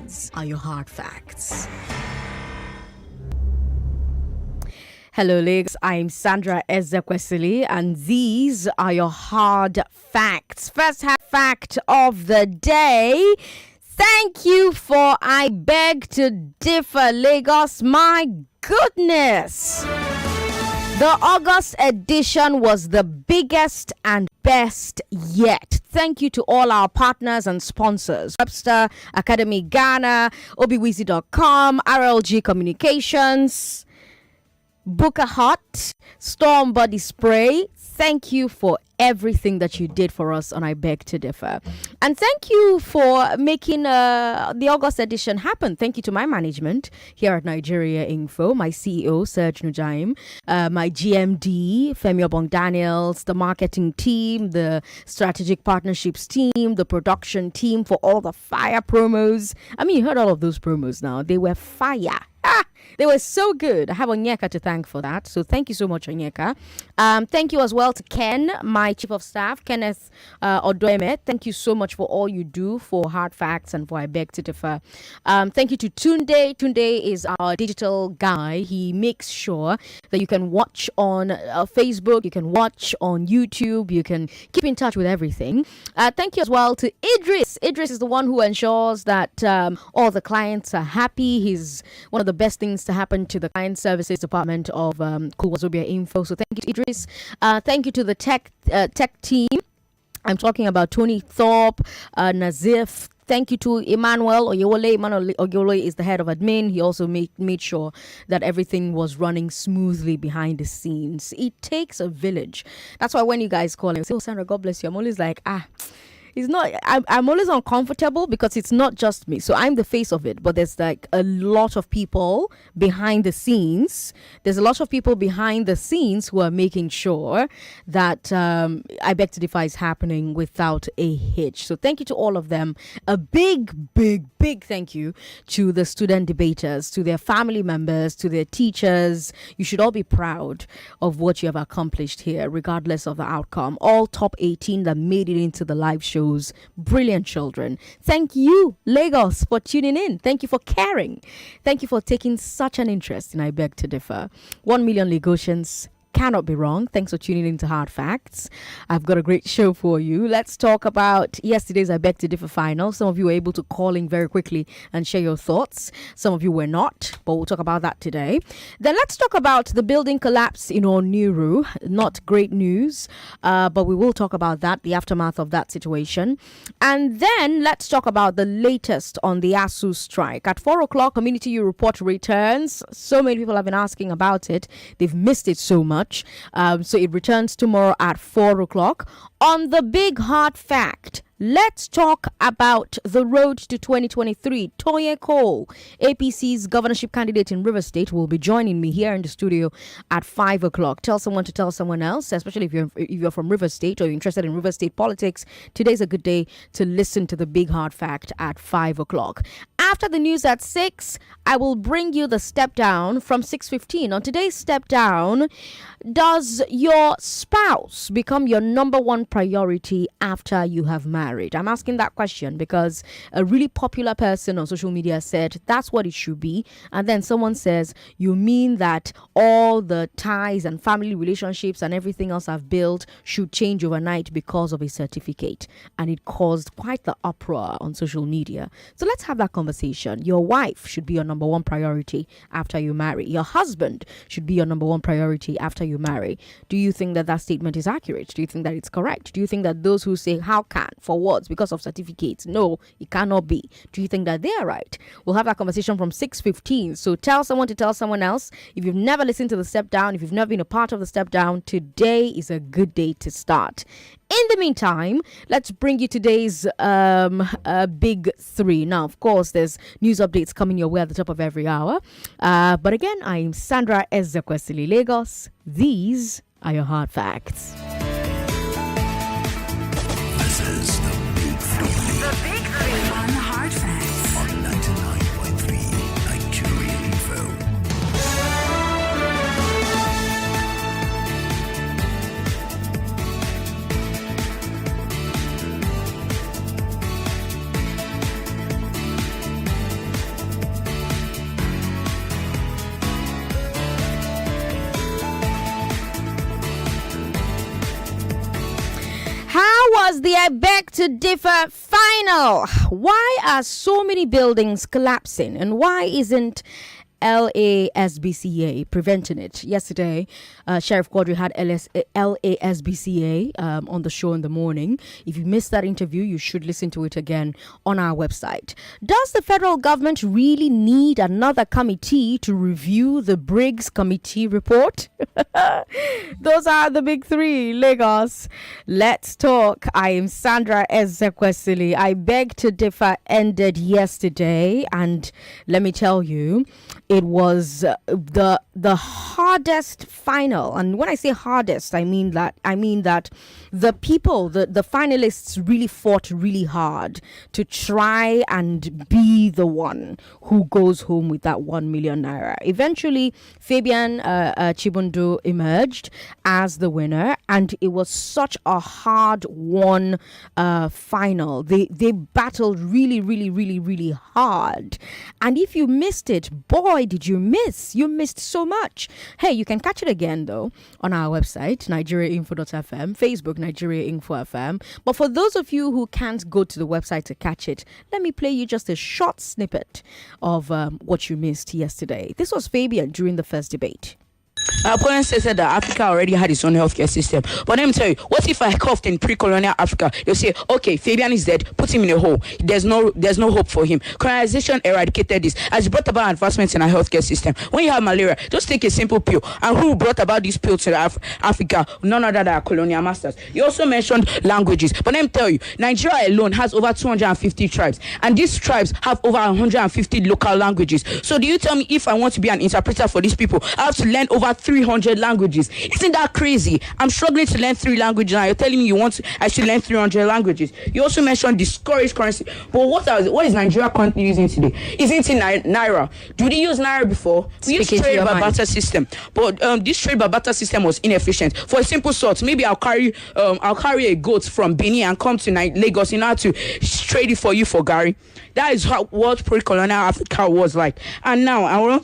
These are your hard facts. Hello, Lagos. I'm Sandra Ezekwesili, and these are your hard facts. First hard fact of the day. Thank you for I Beg to Differ, Lagos. My goodness. The August edition was the biggest and best yet. Thank you to all our partners and sponsors. Webster, Academy Ghana, obiwizi.com, RLG Communications, Booker Hot, Storm Body Spray. Thank you for everything that you did for us on I Beg to Differ. And thank you for making the August edition happen. Thank you to my management here at Nigeria Info, my CEO, Serge Nujaim, my GMD, Femi Obong-Daniels, the marketing team, the strategic partnerships team, the production team for all the fire promos. I mean, you heard all of those promos now. They were fire. They were so good. I have Onyeka to thank for that. So thank you so much, Onyeka. Thank you as well to Ken, my chief of staff, Kenneth Odoeme. Thank you so much for all you do for Hard Facts and for I Beg to Differ. Thank you to Tunde. Tunde is our digital guy. He makes sure that you can watch on Facebook, you can watch on YouTube, you can keep in touch with everything. Thank you as well to Idris. Idris is the one who ensures that all the clients are happy. He's one of the best things to happen to the client services department of Kulwazobia Info. So thank you to Idris. Thank you to the tech team. I'm talking about Tony Thorpe, Nazif. Thank you to Emmanuel Oyewole. Emmanuel Oyewole is the head of admin. He also made sure that everything was running smoothly behind the scenes. It takes a village. That's why when you guys call and say, "Oh, Sandra, God bless you," I'm always like, it's not, I'm always uncomfortable because it's not just me. So I'm the face of it, but there's like a lot of people behind the scenes. There's a lot of people behind the scenes who are making sure that I Beg to Differ is happening without a hitch. So thank you to all of them. A big thank you to the student debaters, to their family members, to their teachers. You should all be proud of what you have accomplished here, regardless of the outcome. All top 18 that made it into the live shows. Brilliant children. Thank you, Lagos, for tuning in. Thank you for caring. Thank you for taking such an interest in I Beg to Differ. 1 million Lagosians cannot be wrong. Thanks for tuning in to Hard Facts. I've got a great show for you. Let's talk about yesterday's I Beg to Differ final. Some of you were able to call in very quickly and share your thoughts. Some of you were not, but we'll talk about that today. Then let's talk about the building collapse in Oniru. Not great news, but we will talk about that, the aftermath of that situation. And then let's talk about the latest on the Asus strike. At 4 o'clock, Community Report returns. So many people have been asking about it. They've missed it so much. So it returns tomorrow at 4 o'clock. On the big hard fact, let's talk about the road to 2023. Toye Cole, APC's governorship candidate in River State, will be joining me here in the studio at 5 o'clock. Tell someone to tell someone else, especially if you're from River State or you're interested in River State politics. Today's a good day to listen to the big hard fact at 5 o'clock. After the news at 6, I will bring you the step down from 6:15. On today's step down, does your spouse become your number one priority after you have married? I'm asking that question because a really popular person on social media said that's what it should be. And then someone says, you mean that all the ties and family relationships and everything else I've built should change overnight because of a certificate? And it caused quite the uproar on social media. So let's have that conversation. Your wife should be your number one priority after you marry. Your husband should be your number one priority after you marry. Do you think that that statement is accurate? Do you think that it's correct? Do you think that those who say how can, for what, because of certificates, no, it cannot be, do you think that they are right? We'll have that conversation from 6:15. So tell someone to tell someone else. If you've never listened to the step down, if you've never been a part of the step down, today is a good day to start. In the meantime, let's bring you today's big three. Now, of course, there's news updates coming your way at the top of every hour. But again, I'm Sandra Ezekwesili, Lagos. These are your hard facts. This is the Big Three. The Big Three. On Hard Facts. On 99.3 Nigeria Info. I beg to differ. Final. Why are so many buildings collapsing, and why isn't LASBCA preventing it? Yesterday, Sheriff Quadri had LASBCA on the show in the morning. If you missed that interview, you should listen to it again on our website. Does the federal government really need another committee to review the Briggs Committee Report? Those are the big three. Lagos, let's talk. I am Sandra Ezekwesili. I beg to differ ended yesterday, and let me tell you, it was the hardest final. And when I say hardest, I mean that the people, the finalists really fought really hard to try and be the one who goes home with that 1 million naira. Eventually, Fabian Chibundu emerged as the winner, and it was such a hard won final. They battled really, really, really, really hard. And if you missed it, boy, did you miss. You missed so much. Hey, you can catch it again, though, on our website, nigeriainfo.fm, Facebook, Nigeria Info FM. But for those of you who can't go to the website to catch it, let me play you just a short snippet of what you missed yesterday. This was Fabian during the first debate. Our opponent said that Africa already had its own healthcare system. But let me tell you, what if I coughed in pre-colonial Africa? They'll say, okay, Fabian is dead, put him in a hole. There's no hope for him. Colonization eradicated this, as it brought about advancements in our healthcare system. When you have malaria, just take a simple pill. And who brought about this pill to Africa? None other than our colonial masters. You also mentioned languages. But let me tell you, Nigeria alone has over 250 tribes. And these tribes have over 150 local languages. So do you tell me, if I want to be an interpreter for these people, I have to learn over 300 languages? Isn't that crazy? I'm struggling to learn 3 languages, and you're telling me I should learn 300 languages. You also mentioned discouraged currency. But what is Nigeria currently using today? Isn't it Naira? Do they use Naira before? We used trade by barter system, but this trade by barter system was inefficient. For a simple sort, maybe I'll carry a goat from Benin and come to Lagos in order to trade it for you for Gary. That is what pre-colonial Africa was like. And now,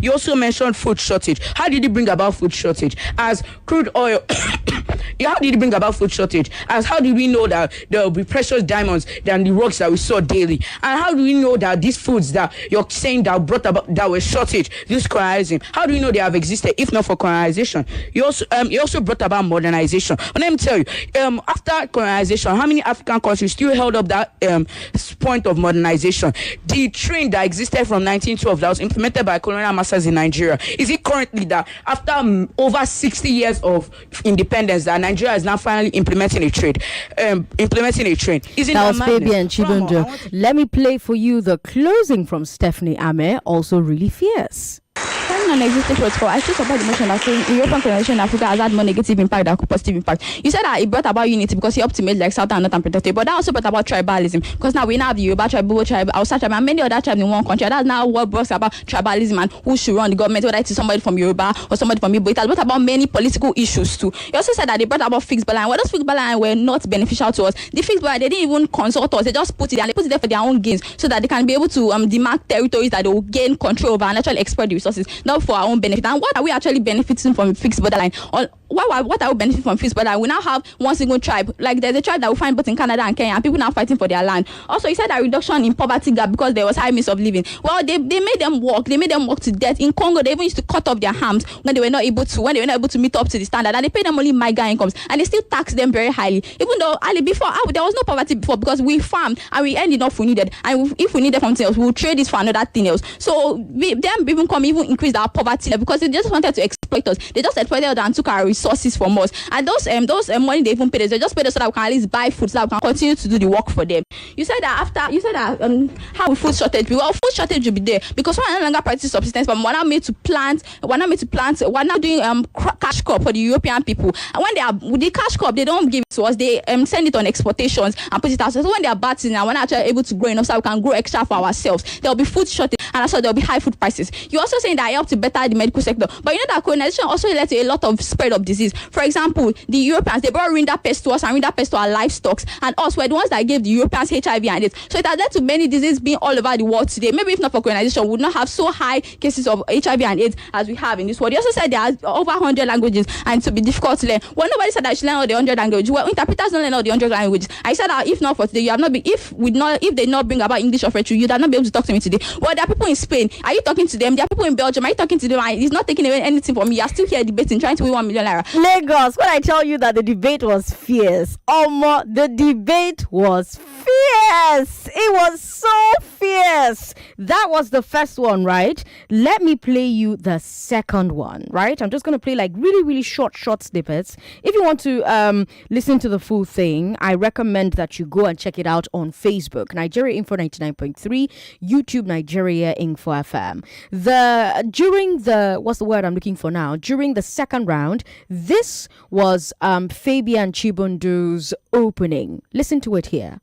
you also mentioned food shortage. How did it bring about food shortage? As crude oil, how did it bring about food shortage? As how did we know that there will be precious diamonds than the rocks that we saw daily? And how do we know that these foods that you're saying that brought about that were shortage, this colonizing, how do we know they have existed if not for colonization? You also brought about modernization. But let me tell you, after colonization, how many African countries still held up that point of modernization? The train that existed from 1912 that was implemented by colonial masters in Nigeria, is it currently that after over 60 years of independence that Nigeria is now finally implementing a train? Isn't that was Fabian Chibundu. Let me play for you the closing from Stephanie Ame, also really fierce. Non-existing protocol, I still support the motion that saying European colonization in Africa has had more negative impact than positive impact. You said that it brought about unity because it helped to make like South and North and protected, but that also brought about tribalism, because now we now have the Yoruba tribe, Igbo tribe, Hausa tribe, and many other tribes in one country. That's now what brought about tribalism and who should run the government, whether it is somebody from Yoruba or somebody from Igbo. It has brought about many political issues too. You also said that they brought about fixed balance. Well, those fixed balance were not beneficial to us. The fixed balance, they didn't even consult us. They just put it and they put it there for their own gains, so that they can be able to demark territories that they will gain control over and actually exploit the resources, not for our own benefit. And what are we actually benefiting from fixed borderline? Or what are we benefiting from fixed borderline? We now have one single tribe. Like there's a tribe that we find both in Canada and Kenya, and people now fighting for their land. Also, you said a reduction in poverty gap because there was high means of living. Well, they made them work. They made them work to death. In Congo, they even used to cut off their arms when they were not able to meet up to the standard, and they paid them only mega incomes, and they still tax them very highly. Even though there was no poverty before, because we farmed and we earned enough we needed, and if we needed something else, we'll trade this for another thing else. So them even increased our poverty level, because they just wanted to exploit us. They just exploited us and took our resources from us. And those money they even paid us, they just paid us so that we can at least buy food, so that we can continue to do the work for them. You said that how will food shortage be? Well, food shortage will be there because we're no longer practicing subsistence, but we're now made to plant. We're now doing cash crop for the European people. And when they are with the cash crop, they don't give it to us. They send it on exportations and put it out. So when they are batting, and we're not actually able to grow enough, so we can grow extra for ourselves, there will be food shortage. and also there'll be high food prices. You're also saying that it helped to better the medical sector, but you know that colonization also led to a lot of spread of disease. For example, the Europeans, they brought rinderpest to us and rinderpest to our livestock, and us were the ones that gave the Europeans HIV and AIDS. So it has led to many diseases being all over the world today. Maybe if not for colonization, we would not have so high cases of HIV and AIDS as we have in this world. You also said there are over 100 languages and to be difficult to learn. Well, nobody said that you should learn all the 100 languages. Well, interpreters don't learn all the 100 languages. I said that if not for today, you have not been, if they not bring about English or French, you'd have not be able to talk to me today. Well, there are people in Spain. Are you talking to them? There are people in Belgium. Are you talking to them? He's not taking away anything from me. You are still here debating, trying to win 1 million naira. Lagos, when I tell you that the debate was fierce, the debate was fierce. It was so fierce. That was the first one, right? Let me play you the second one, right? I'm just going to play like really, really short snippets. If you want to listen to the full thing, I recommend that you go and check it out on Facebook, Nigeria Info 99.3, YouTube Nigeria Info FM. During the second round, this was Fabian Chibundu's opening. Listen to it here.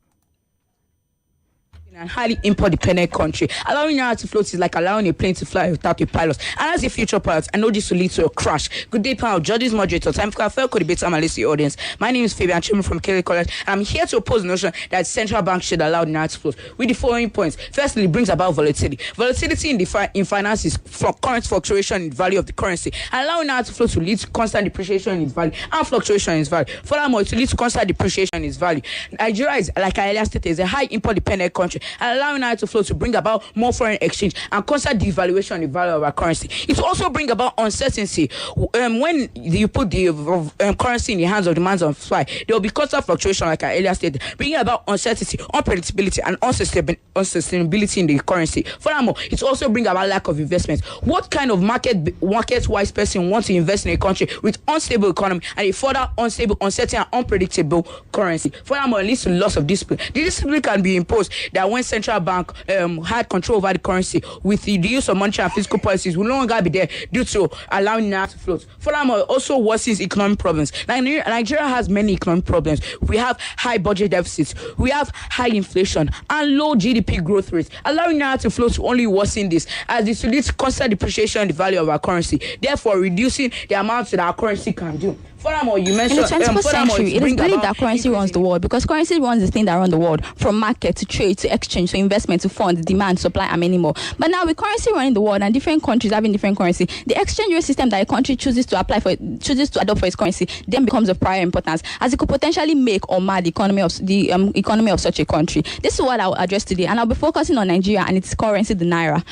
A highly import-dependent country. Allowing Naira to float is like allowing a plane to fly without a pilot. And as a future pilot, I know this will lead to a crash. Good day, panel. Judges, moderator, time for our fellow debate analyst, the audience. My name is Fabian Chibun from Kelly College, and I'm here to oppose the notion that central bank should allow Naira to float with the following points. Firstly, it brings about volatility. Volatility in finance is from current fluctuation in the value of the currency. And allowing Naira to float will lead to constant depreciation in its value and fluctuation in its value. Furthermore, it will lead to constant depreciation in its value. Nigeria is, like I earlier stated, is a high import-dependent country, and allowing Naira to flow to bring about more foreign exchange and constant devaluation in the value of our currency. It will also bring about uncertainty. When you put the currency in the hands of the demand and supply, there will be constant fluctuation, like I earlier stated, bringing about uncertainty, unpredictability, and unsustainability in the currency. Furthermore, it will also bring about lack of investment. What kind of market-wise person wants to invest in a country with unstable economy and a further unstable, uncertain, and unpredictable currency? Furthermore, it leads to loss of discipline. The discipline can be imposed that when central bank had control over the currency, with the use of monetary and fiscal policies will no longer be there due to allowing Naira to float. Furthermore, it also worsens economic problems. Nigeria has many economic problems. We have high budget deficits, we have high inflation and low GDP growth rates. Allowing Naira to float will only worsen this, as this will lead to constant depreciation in the value of our currency, therefore reducing the amount that our currency can do. Furthermore, you mentioned in the 21st century, it is believed that currency runs the world, because currency runs the thing that runs the world, from market to trade to exchange to investment to fund, demand, supply, and many more. But now with currency running the world and different countries having different currency, the exchange rate system that a country chooses to adopt for its currency then becomes of prior importance, as it could potentially make or mar the economy of such a country. This is what I will address today, and I'll be focusing on Nigeria and its currency, the naira.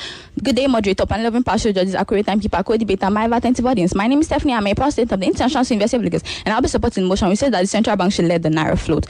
Good day, moderator, panel of impartial judges, accurate timekeeper, co-debater, my attentive audience. My name is Stephanie. I'm a president of the International Investment and I'll be supporting the motion. We said that the central bank should let the naira float.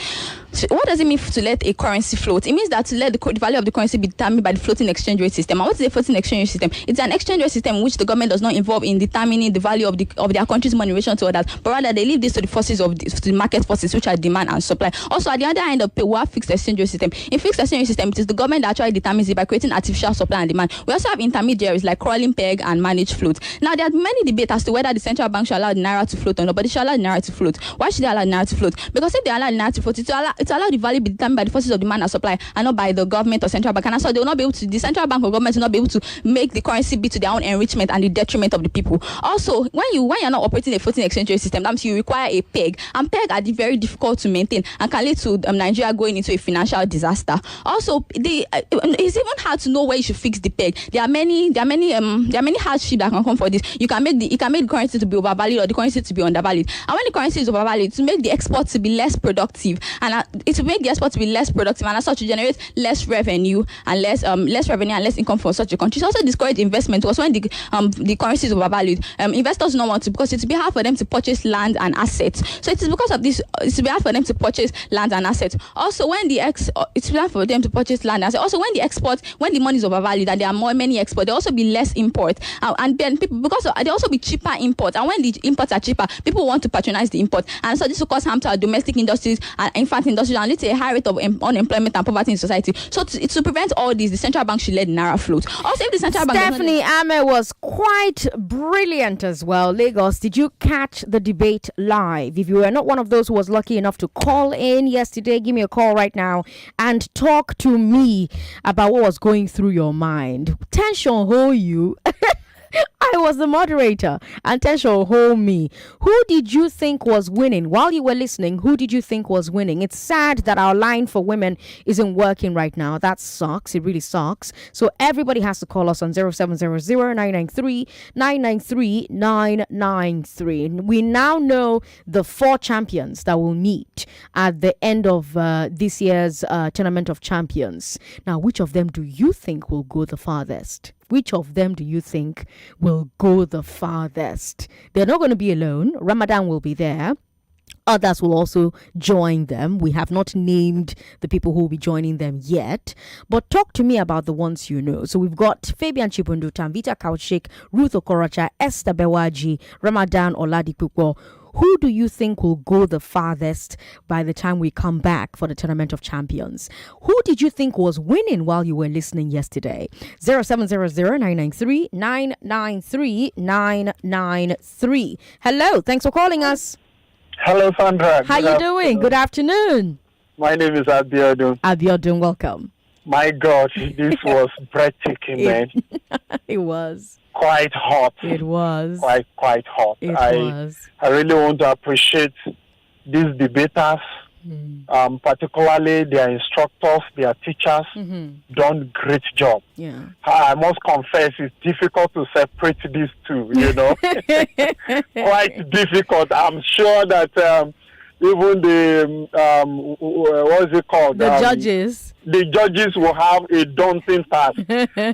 So what does it mean to let a currency float? It means that to let the value of the currency be determined by the floating exchange rate system. And what is a floating exchange rate system? It's an exchange rate system in which the government does not involve in determining the value of their country's money in relation to others, but rather they leave this to the forces of the market forces, which are demand and supply. Also, at the other end of pay, we have fixed exchange rate system. In fixed exchange rate system, it is the government that actually determines it by creating artificial supply and demand. We also have intermediaries like crawling peg and managed float. Now, there are many debates as to whether the central bank should allow the naira to float or not, but they should allow the naira to float. Why should they allow the naira to float? Because if they allow the naira to float, it allow the value be determined by the forces of demand and supply and not by the government or central bank. And so they will not be able to, the central bank or government will not be able to make the currency be to their own enrichment and the detriment of the people. Also, when you're not operating a floating exchange rate system, that means you require a peg, and peg are very difficult to maintain and can lead to Nigeria going into a financial disaster. Also, it's even hard to know where you should fix the peg. There are many hardships that can come for this. You can make the currency to be overvalued or the currency to be undervalued. And when the currency is overvalued, to make the export to be less productive, and it will make the export to be less productive, and as such to generate less revenue and less income for such a country. It also discourage investment, because when the currency is overvalued, investors don't want to, because it will be hard for them to purchase land and assets. So it is because of this, it will be hard for them to purchase land and assets. Also, when it's hard for them to purchase land and assets. Also, when the money is overvalued and there are many exports, there will also be less import, and then people, because there will also be cheaper imports. And when the imports are cheaper, people want want to patronize the import. And so this will cause harm to our domestic industries and infant industries and lead to a high rate of unemployment and poverty in society. So to prevent all this, the central bank should let the naira float. Also, if the central bank Stephanie Ame was quite brilliant as well. Lagos, did you catch the debate live? If you were not one of those who was lucky enough to call in yesterday, give me a call right now and talk to me about what was going through your mind. Tension hold you. I was the moderator and Tesho hold me. Who did you think was winning? While you were listening, who did you think was winning? It's sad that our line for women isn't working right now. That sucks. It really sucks. So everybody has to call us on 0700-993-993. We now know the 4 champions that will meet at the end of this year's Tournament of Champions. Now, which of them do you think will go the farthest? Which of them do you think will go the farthest? They're not going to be alone. Ramadan will be there. Others will also join them. We have not named the people who will be joining them yet. But talk to me about the ones you know. So we've got Fabian Chipundu, Tanvita Kaushik, Ruth Okorocha, Esther Bewaji, Ramadan Oladipupo. Who do you think will go the farthest by the time we come back for the Tournament of Champions? Who did you think was winning while you were listening yesterday? 0700-993-993. Hello, thanks for calling us. Hello, Sandra. How you doing? Good afternoon. My name is Abiodun. Abiodun, welcome. My God, this was breathtaking, man. It was. Quite hot. It was. Quite hot. It was. I really want to appreciate these debaters, particularly their instructors, their teachers, done great job. Yeah. I must confess, it's difficult to separate these two, you know. Quite difficult. I'm sure that even the, what is it called? The judges. The judges will have a daunting task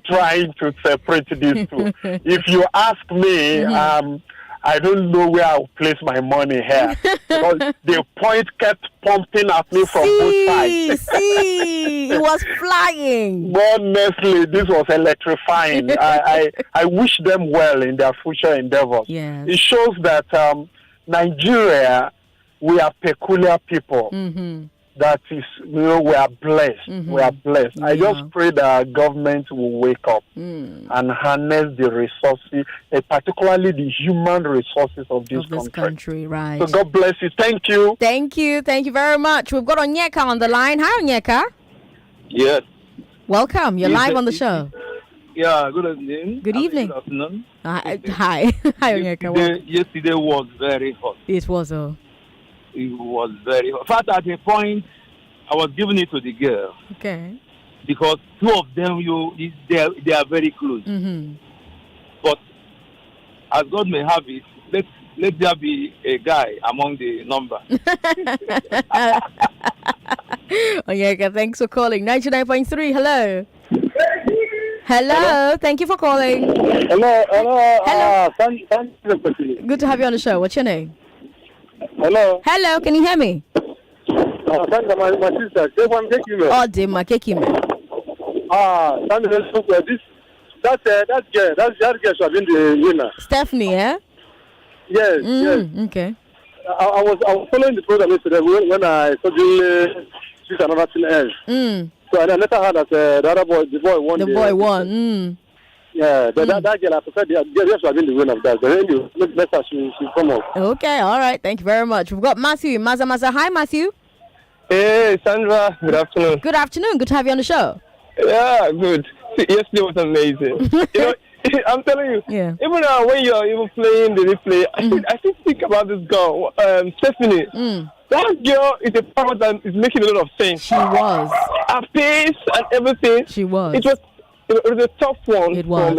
trying to separate these two. If you ask me, I don't know where I'll place my money here. Because the point kept pumping at me from both sides. It was flying. Honestly, this was electrifying. I wish them well in their future endeavors. Yes. It shows that Nigeria, we are peculiar people. That is, you know, we are blessed. We are blessed. I just pray that our government will wake up and harness the resources, particularly the human resources of this country. Right. So God bless you. Thank you. Thank you. Thank you very much. We've got Onyeka on the line. Hi, Onyeka. Yes. Welcome. You're live on the show. Yeah, good evening. Good evening. Good afternoon. Hi. Hi, Onyeka. Yesterday was very hot. It was, It was very hot. In fact, at a point, I was giving it to the girl. Okay. Because two of them, they are very close. But as God may have it, let there be a guy among the number. Onyeka, thanks for calling. 99.3, hello. Hello, thank you for calling. Hello. Good to have you on the show. What's your name? Hello. Hello, can you hear me? Sandra, my sister. Oh, dear, my cake, Sandra, that girl should have been the winner. Stephanie, eh? Yes, yes. Okay. I was following the program yesterday when I suddenly see another thing else. So I later heard that the other boy, the boy won. The boy won. Yeah, but that girl, I prefer the girl should have been the winner of that. But anyway, let's she come up. Okay, all right. Thank you very much. We've got Matthew. Maza. Hi, Matthew. Hey, Sandra. Good afternoon. Good afternoon. Good to have you on the show. Yeah, good. Yesterday was amazing. You know, I'm telling you. Yeah. Even when you're even playing the replay, I still think about this girl, Stephanie. That girl is a power that is making a lot of sense. She was. Her pace and everything. She was. It was a tough one from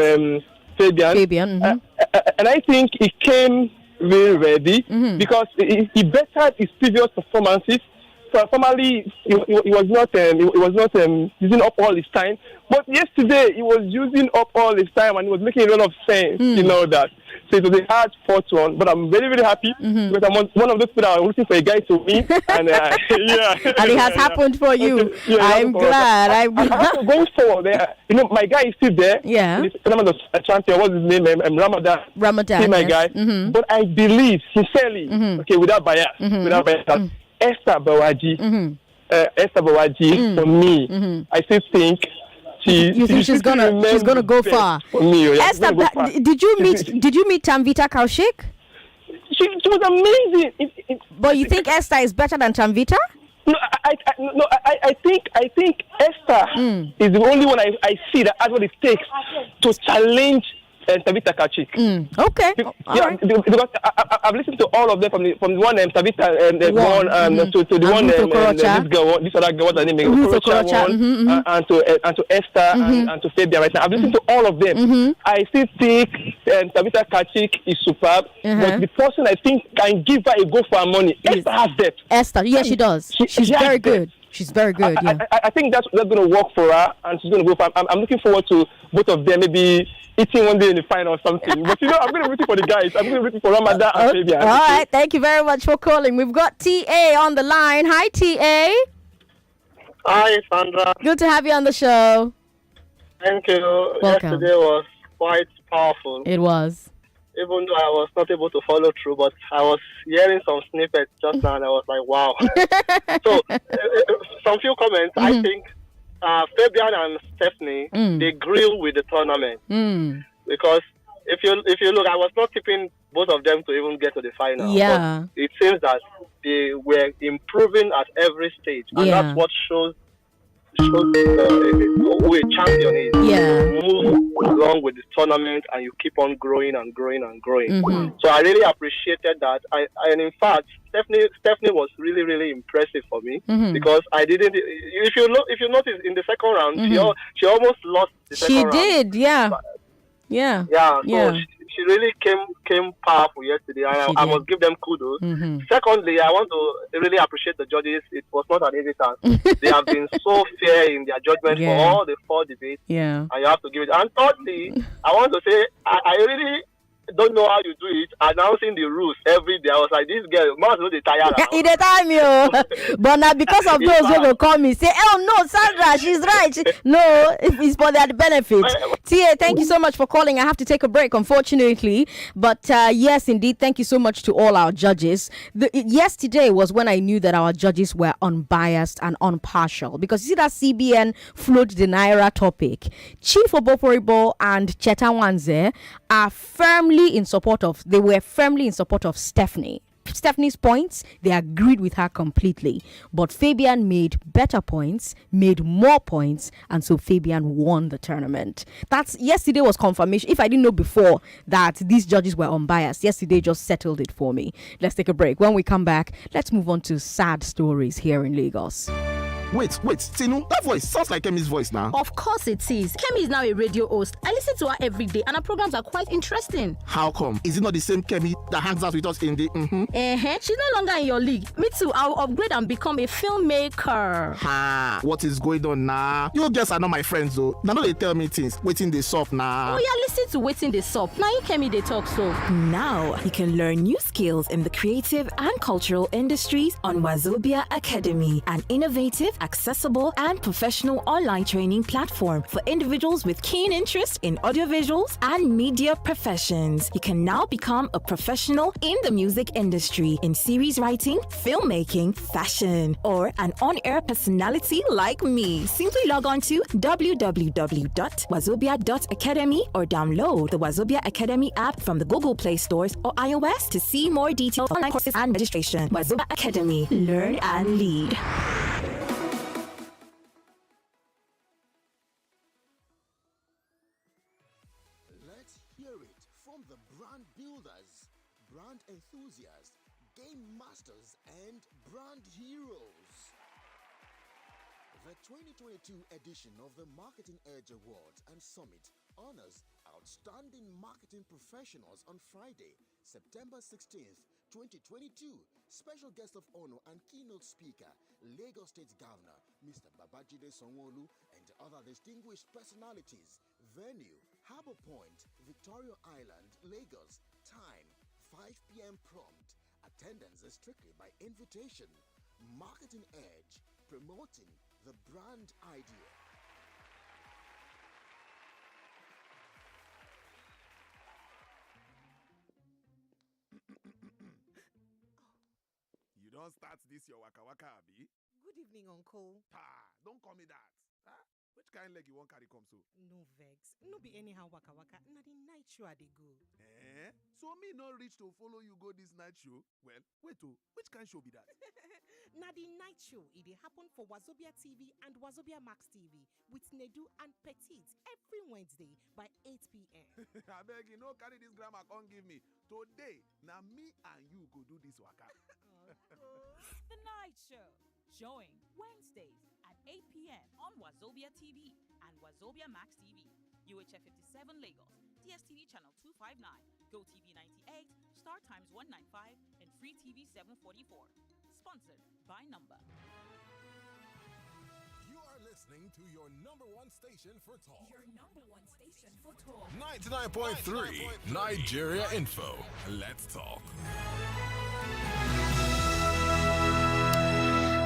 Fabian. And I think he came very ready because he bettered his previous performances. So formerly, he was not using up all his time. But yesterday, he was using up all his time and he was making a lot of sense. You know that. So it was a hard fought one, but I'm very, very happy because I'm one of those people that are looking for a guy to win. And and it has happened for you. Okay. Yeah, I'm glad. I'm going forward. My guy is still there. Yeah. He's a champion. What's his name? Ramadan. Ramadan. My guy. But I believe sincerely, without bias, that Esther Bawaji, for me, I still think. You think she's gonna go far? For me, Esther, did you meet Tamvita Kaushik? She was amazing. But you think Esther is better than Tamvita? No, I think Esther is the only one I see that has what it takes to challenge Tabitha Kachik. Okay. Because I've listened to all of them from the one Tabitha to the one this other girl, what's her name? Okorocha, and to Esther and to Fabian right now. I've listened to all of them. I still think Tabitha Kachik is superb, but the person I think can give her a go for her money. Esther has depth. Esther, yes, she does. She's very good. She's very good. I think that's going to work for her, and she's going to go for. I'm looking forward to both of them maybe eating one day in the final or something. But I'm going to be rooting for the guys. I'm going to be rooting for Ramadan and Fabian. All right. Thank you very much for calling. We've got TA on the line. Hi, TA. Hi, Sandra. Good to have you on the show. Thank you. Welcome. Yesterday was quite powerful. It was. Even though I was not able to follow through, but I was hearing some snippets just now, and I was like, wow. So, some few comments. I think Fabian and Stephanie, they grill with the tournament. Because if you look, I was not tipping both of them to even get to the final. Yeah. But it seems that they were improving at every stage. And that's what shows who a champion is. Yeah. You move along with the tournament and you keep on growing and growing and growing. So I really appreciated that. And in fact, Stephanie was really, really impressive for me because I didn't. If you notice in the second round, she almost lost the second round. She did, yeah. So she really came powerful yesterday, and I must give them kudos. Secondly, I want to really appreciate the judges. It was not an easy task. They have been so fair in their judgment for all the 4 debates, and you have to give it. And thirdly, I want to say I really don't know how you do it, announcing the rules every day. I was like, this girl must know the tire. In the time, yo. But now because of those who will call me, say, oh no, Sandra, she's right. No, it's for their benefit. Tia, thank you so much for calling. I have to take a break, unfortunately. But yes, indeed, thank you so much to all our judges. Yesterday was when I knew that our judges were unbiased and impartial. Because you see that CBN float the Naira topic. Chief Oboforibo and Cheta Wanze are firmly in support of Stephanie. Stephanie's points, they agreed with her completely. But Fabian made better points, made more points, and so Fabian won the tournament. Yesterday was confirmation. If I didn't know before that these judges were unbiased, yesterday just settled it for me. Let's take a break. When we come back, let's move on to sad stories here in Lagos. Wait, Tinu, that voice sounds like Kemi's voice now. Of course it is. Kemi is now a radio host. I listen to her every day and her programs are quite interesting. How come? Is it not the same Kemi that hangs out with us in the She's no longer in your league. Me too, I'll upgrade and become a filmmaker. What is going on now? You guys are not my friends though. Now they tell me things. Waiting they soft now. Oh yeah, listen to Waiting they Soft. Now you Kemi they talk so. Now you can learn new skills in the creative and cultural industries on Wazobia Academy, an innovative, accessible and professional online training platform for individuals with keen interest in audiovisuals and media professions. You can now become a professional in the music industry in series writing, filmmaking, fashion, or an on-air personality like me. Simply log on to www.wazobia.academy or download the Wazobia Academy app from the Google Play stores or iOS to see more details on online courses and registration. Wazobia Academy. Learn and lead. Brand enthusiasts, game masters, and brand heroes. The 2022 edition of the Marketing Edge Awards and Summit honors outstanding marketing professionals on Friday, September 16th, 2022. Special guest of honor and keynote speaker, Lagos State Governor, Mr. Babajide Sanwo-Olu, and other distinguished personalities. Venue, Harbour Point, Victoria Island, Lagos. Time 5 p.m. prompt. Attendance is strictly by invitation. Marketing Edge, promoting the brand idea. You don't start this your waka waka, abi? Good evening, Uncle. Don't call me that. Which kind leg you want carry come so? No vex. No be anyhow waka waka. Na the night show I dey go. So me not reach to follow you go this night show? Well, wait which kind show be that? Na the night show. It dey happen for Wazobia TV and Wazobia Max TV with Nedu and Petit every Wednesday by 8 p.m. I beg you, no carry this grammar, can't give me. Today, now me and you go do this waka. The Night Show, showing Wednesdays at 8 p.m. on Wazobia TV and Wazobia Max TV, UHF 57 Lagos, DSTV channel 259, GoTV 98, Star Times 195, and Free TV 744. Sponsored by Number. You are listening to your number one station for talk. Your number one station for talk. 99.3 Nigeria Info. Let's talk.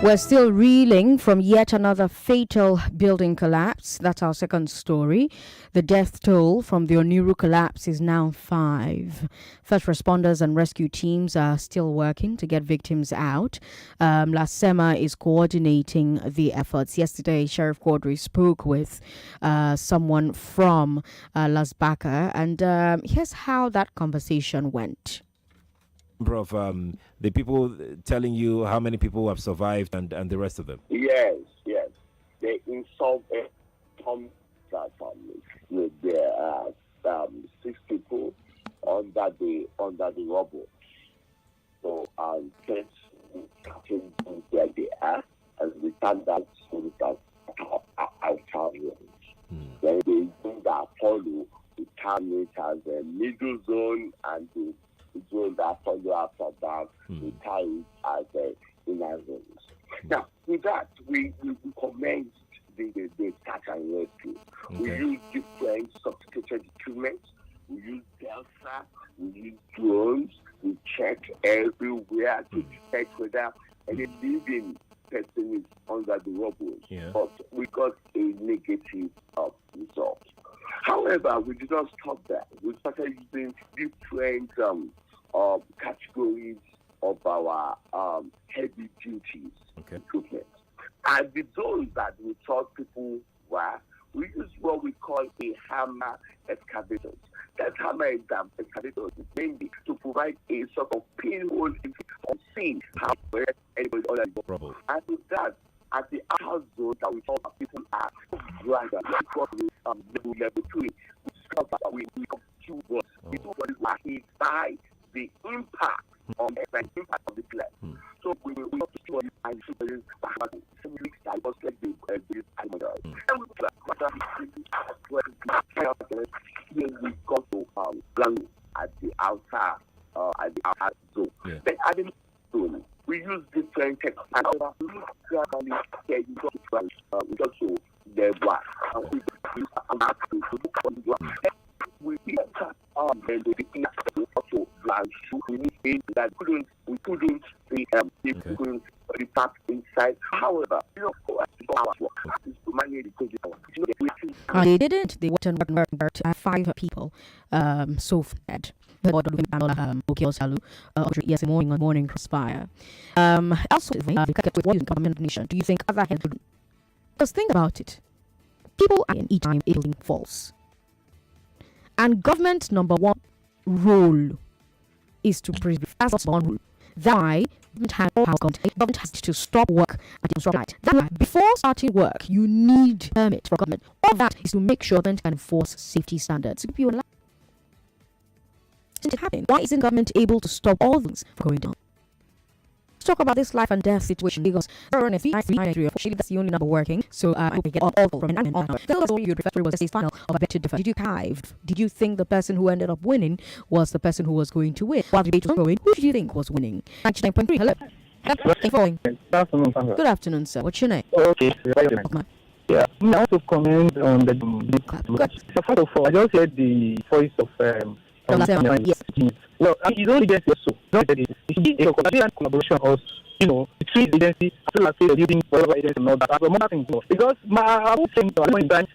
We're still reeling from yet another fatal building collapse. That's our second story. The death toll from the Oniru collapse is now 5. First responders and rescue teams are still working to get victims out. LASBCA is coordinating the efforts. Yesterday, Sheriff Quadri spoke with someone from LASBCA, and here's how that conversation went. Prof, the people telling you how many people have survived and the rest of them? Yes. They involve some families. There are 6 people under the rubble. So since we started where they are, as we stand out, so we can outside range. Then they do that follow the term as a middle zone, and the zone that follow after that, we tie it as a inner zones. Now, with that, we commenced the search and rescue. We use different sophisticated equipment. We use Delta, we use drones, we check everywhere to detect whether any living person is under the rubble. But we got a negative result. However, we did not stop there. We started using different categories of our heavy duties equipment. And the zones that we thought people were, we use what we call a hammer excavators. That hammer excavators is mainly to provide a sort of pinhole on scene how anybody under the rubble. And with that, at the outer zone that we thought people are rather level 3, we discovered that we got 2 words. The 2 words were hit by the impact of the flare. So we have to show you and show you some weeks that was like the animal. And we got to ground at the outer zone. Then at the zone, we use different techniques. And we got to the black. We couldn't be packed inside. However, they didn't. They worked 5 people so fed. Yes, morning crossfire. Also, do you think other heads would just think about it? People are in each time a building falls. And government's number one role is to preserve. That's one rule. That's why government has to stop work at the site. That's why before starting work, you need permit from government. All that is to make sure government can enforce safety standards. If you allow it happening, why isn't government able to stop all things from going down? Let's talk about this life and death situation because that's the only number working. So I hope we get all from an hour. The story you referred to was the final of a bet to differ. Did you cave? Did you think the person who ended up winning was the person who was going to win? While the debate was going, who did you think was winning? 99.3. Hello. Good afternoon, sir. What's your name? Okay. Yeah, I want to comment on the so first of all, I just heard the voice of yes. Well, you don't get it so. Don't get it. It should be a collaboration also, between the agency as well as the building, whatever agency and all that. That's another thing. Because I would think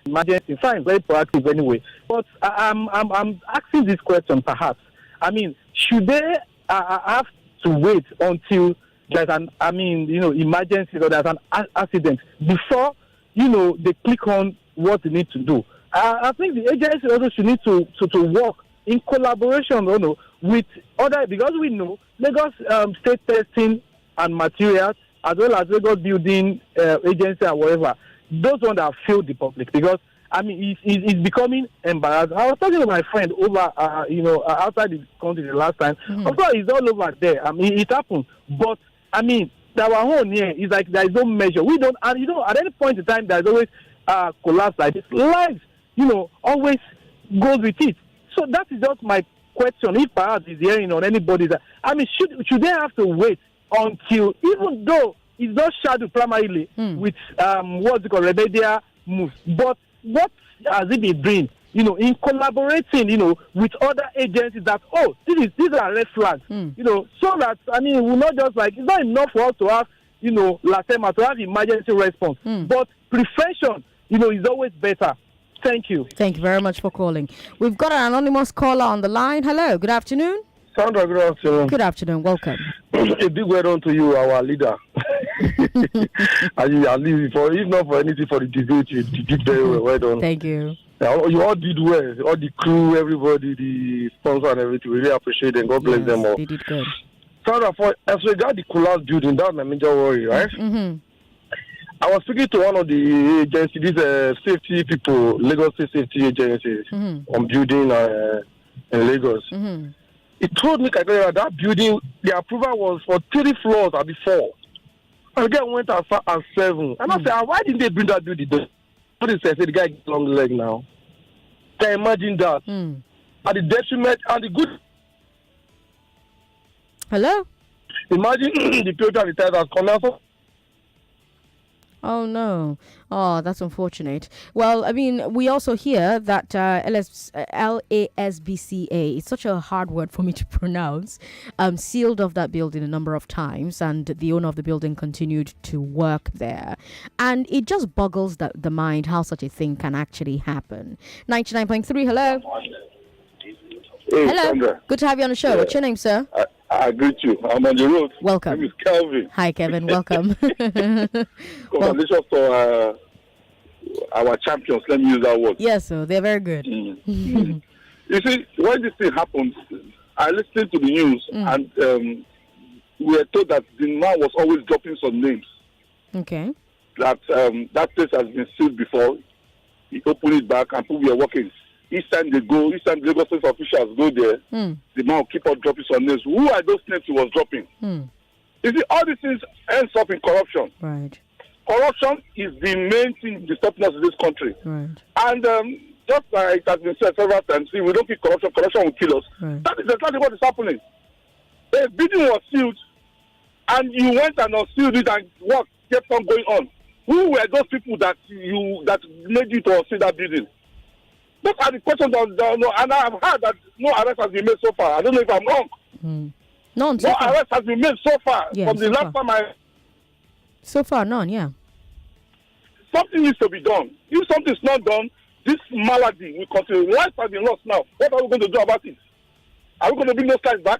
emergency, fine, very proactive anyway. But I'm asking this question perhaps. I mean, should they have to wait until there's an emergency or there's an accident before they click on what they need to do? I think the agency also should need to work in collaboration with other, because we know Lagos State Testing and Materials as well as Lagos Building Agency or whatever, those ones that have failed the public, because it's becoming embarrassing. I was talking to my friend over outside the country the last time. Of course, it's all over there. It happened, but our own here is like there is no measure. We don't, and at any point in time there's always collapse like this. Life, always goes with it. So that is just my question. If perhaps is hearing on anybody that should they have to wait until, even though it's not shadowed primarily with what's it called, remedial moves, but what has it been doing? In collaborating, with other agencies that these are red flags, so that we're not just like, it's not enough for us to have LASBCA to have emergency response, but prevention, is always better. Thank you. Thank you very much for calling. We've got an anonymous caller on the line. Hello, good afternoon. Sandra, good afternoon. Good afternoon, welcome. A big well done to you, our leader. And you are leaving if not for anything, for the debate, you did very well. Well done. Thank you. You all did well. All the crew, everybody, the sponsor and everything. We really appreciate them. God bless them all. They did good. Sandra, as regard the collapse building, that's my major worry, right? Mm-hmm. I was speaking to one of the agencies, these safety people, Lagos State safety agencies, on building in Lagos. Mm-hmm. He told me that building, the approval was for 3 floors at the 4. And the guy went as far as 7. And I said, why didn't they bring that building down? What is it? The guy gets long leg now. Can you imagine that? At the detriment and the good. Hello? Imagine the people and the tires come out. Oh, no. Oh, that's unfortunate. Well, we also hear that LASBCA, it's such a hard word for me to pronounce, sealed off that building a number of times, and the owner of the building continued to work there. And it just boggles the mind how such a thing can actually happen. 99.3, hello. Hey, hello. Sandra. Good to have you on the show. What's your name, sir? I greet you. I'm on the road. Welcome. My name is Kelvin. Hi, Kevin. Welcome. Congratulations to our champions. Let me use that word. Yes, sir. They're very good. You see, when this thing happens, I listened to the news and we were told that the man was always dropping some names. Okay. That that place has been sealed before. He opened it back and people were working. Each time Lagos State officials go there, the man will keep on dropping some names. Who are those names he was dropping? You see, all these things ends up in corruption. Right. Corruption is the main thing disturbing us in this country. Right. And just like it has been said several times, if we don't keep corruption will kill us. Right. That is exactly what is happening. The building was sealed, and you went and unsealed it, and what kept on going on? Who were those people that made you to unseal that building? Those are the questions that and I have heard that no arrest has been made so far. I don't know if I'm wrong. None. No arrest has been made so far from the last time So far, none, yeah. Something needs to be done. If something is not done, this malady will continue. Life has been lost now. What are we going to do about it? Are we going to bring those guys back?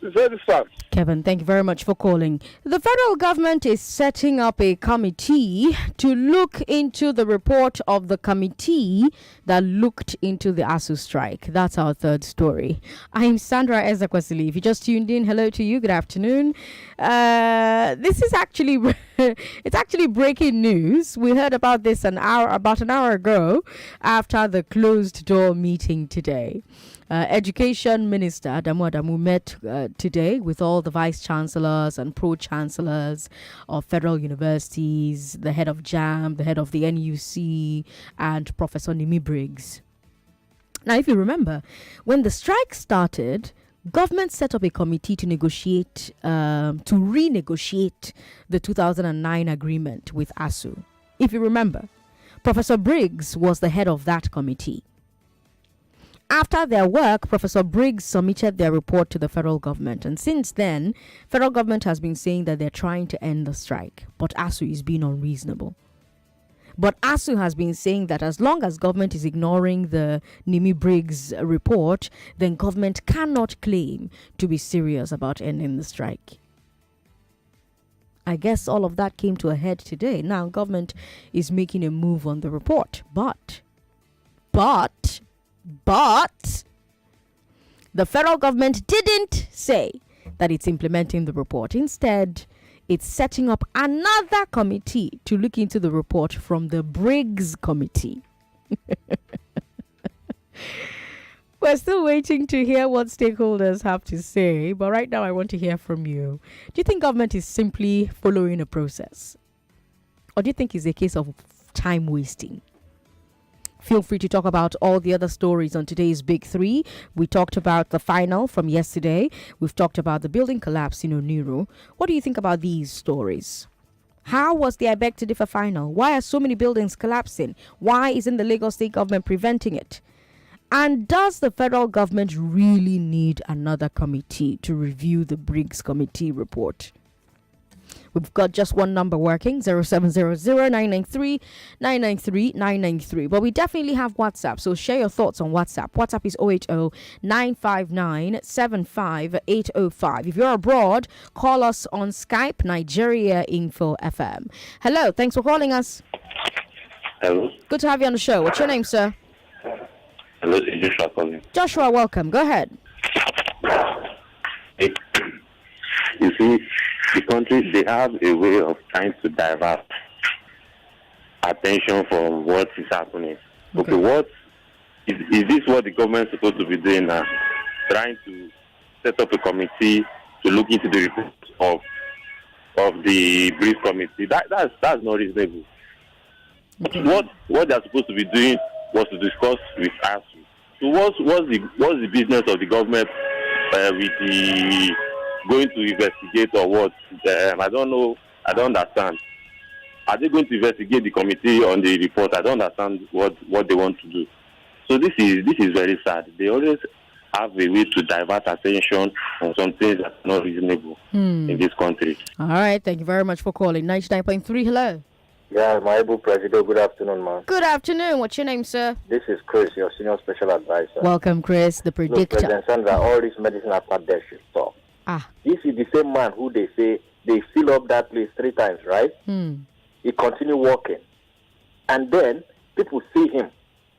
It's very sad. Kevin, thank you very much for calling. The federal government is setting up a committee to look into the report of the committee that looked into the Asus strike. That's our third story. I'm Sandra Ezekwesili. If you just tuned in, hello to you. Good afternoon. This is actually it's actually breaking news. We heard about this about an hour ago after the closed door meeting today. Education Minister Adamu met today with all the vice chancellors and pro-chancellors of federal universities, the head of JAM, the head of the NUC, and Professor Nimi Briggs. Now, if you remember, when the strike started, government set up a committee to renegotiate the 2009 agreement with ASU. If you remember, Professor Briggs was the head of that committee. After their work, Professor Briggs submitted their report to the federal government. And since then, federal government has been saying that they're trying to end the strike. But ASU is being unreasonable. But ASU has been saying that as long as government is ignoring the Nimi Briggs report, then government cannot claim to be serious about ending the strike. I guess all of that came to a head today. Now government is making a move on the report. But the federal government didn't say that it's implementing the report. Instead, it's setting up another committee to look into the report from the Briggs Committee. We're still waiting to hear what stakeholders have to say, but right now I want to hear from you. Do you think government is simply following a process? Or do you think it's a case of time wasting? Feel free to talk about all the other stories on today's Big Three. We talked about the final from yesterday. We've talked about the building collapse in Oniru. What do you think about these stories? How was the IBEC to differ final? Why are so many buildings collapsing? Why isn't the Lagos state government preventing it? And does the federal government really need another committee to review the Briggs Committee report? We've got just one number working, 0700-993-993-993. But we definitely have WhatsApp, so share your thoughts on WhatsApp. WhatsApp is 080-959-75805. If you're abroad, call us on Skype, Nigeria Info FM. Hello, thanks for calling us. Hello. Good to have you on the show. What's your name, sir? Hello, it's Joshua calling. Joshua, welcome. Go ahead. You see, the country, they have a way of trying to divert attention from what is happening. Okay, what is this what the government is supposed to be doing now? Trying to set up a committee to look into the report of the Briggs Committee. That's not reasonable. Okay. What they're supposed to be doing was to discuss with ASU. So what's the business of the government with the going to investigate or what? I don't know. I don't understand. Are they going to investigate the committee on the report? I don't understand what they want to do. So this is very sad. They always have a way to divert attention on something that's not reasonable in this country. All right. Thank you very much for calling. 99.3. Hello. Yeah, my able president. Good afternoon, man. Good afternoon. What's your name, sir? This is Chris, your senior special advisor. Welcome, Chris, the predictor. Look, President Sandra, all this medicine after death should stop. This is the same man who they say they fill up that place 3 times, right? He continue working. And then people see him.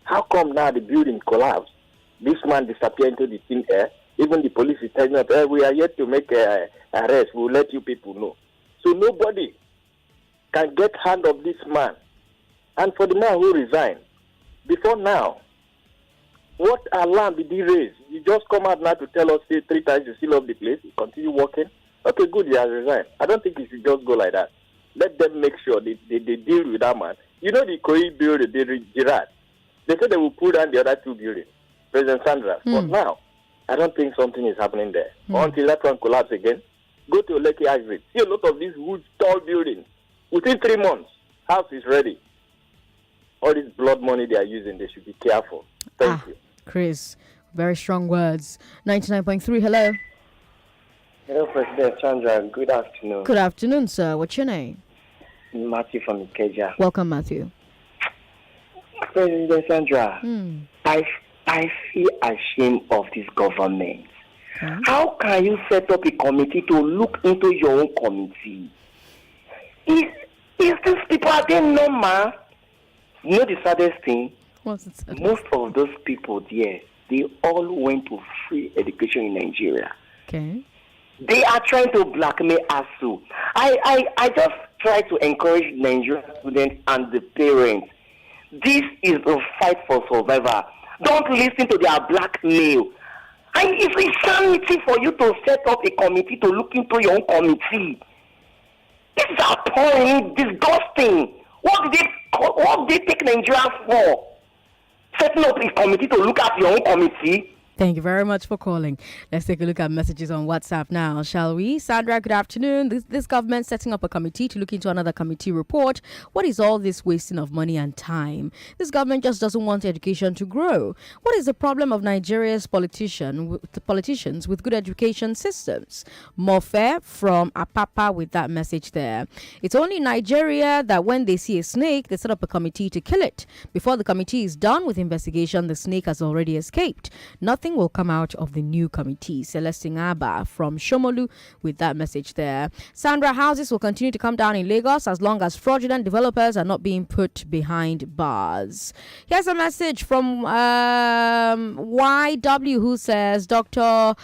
How come now the building collapsed? This man disappeared into the thin air. Even the police is telling us, we are yet to make an arrest. We'll let you people know. So nobody can get hand of this man. And for the man who resigned, before now, what alarm did he raise? You just come out now to tell us 3 times you seal up the place, you continue working. Okay, good, he has resigned. I don't think it should just go like that. Let them make sure they deal with that man. You know the Koi building, the Girard. They said they will pull down the other 2 buildings. President Sandra. But now, I don't think something is happening there. Until that one collapses again, go to Lekki exit. See a lot of these huge, tall buildings. Within 3 months, house is ready. All this blood money they are using, they should be careful. Thank you. Chris, very strong words. 99.3, hello. Hello, President Sandra. Good afternoon. Good afternoon, sir. What's your name? Matthew from Ikeja. Welcome, Matthew. President Sandra, I feel ashamed of this government. How can you set up a committee to look into your own committee? Is these people, are they normal? You know the saddest thing? What's it saddest? Most of those people there, they all went to free education in Nigeria. Okay. They are trying to blackmail ASU. I just try to encourage Nigerian students and the parents. This is a fight for survival. Don't listen to their blackmail. And it's insanity for you to set up a committee to look into your own committee. This is appalling, disgusting. What did they take Nigeria for? Setting up a committee to look at your own committee? Thank you very much for calling. Let's take a look at messages on WhatsApp now, shall we? Sandra, good afternoon. This government setting up a committee to look into another committee report. What is all this wasting of money and time? This government just doesn't want education to grow. What is the problem of Nigeria's politicians with good education systems? Mofe from Apapa with that message there. It's only Nigeria that when they see a snake, they set up a committee to kill it. Before the committee is done with investigation, the snake has already escaped. Nothing will come out of the new committee. Celestine Abba from Shomolu with that message there. Sandra, houses will continue to come down in Lagos as long as fraudulent developers are not being put behind bars. Here's a message from YW who says, Dr.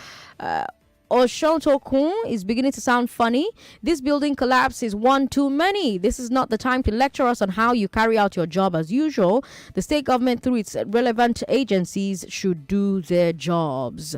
Oshotokun is beginning to sound funny. This building collapse is one too many. This is not the time to lecture us on how you carry out your job as usual. The state government, through its relevant agencies, should do their jobs.